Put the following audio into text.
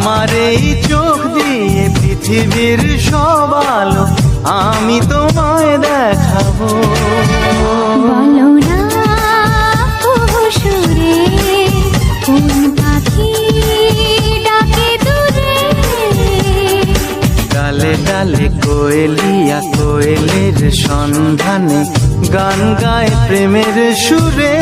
আমার এই চোখ দিয়ে পৃথিবীর সব আলো আমি তোমায় দেখাবো। বলো না সুরে কোন পাখি ডাকে দূরে। ডালে ডালে কোয়েলিয়া কোয়েলের সন্ধানে গান গায় প্রেমের সুরে।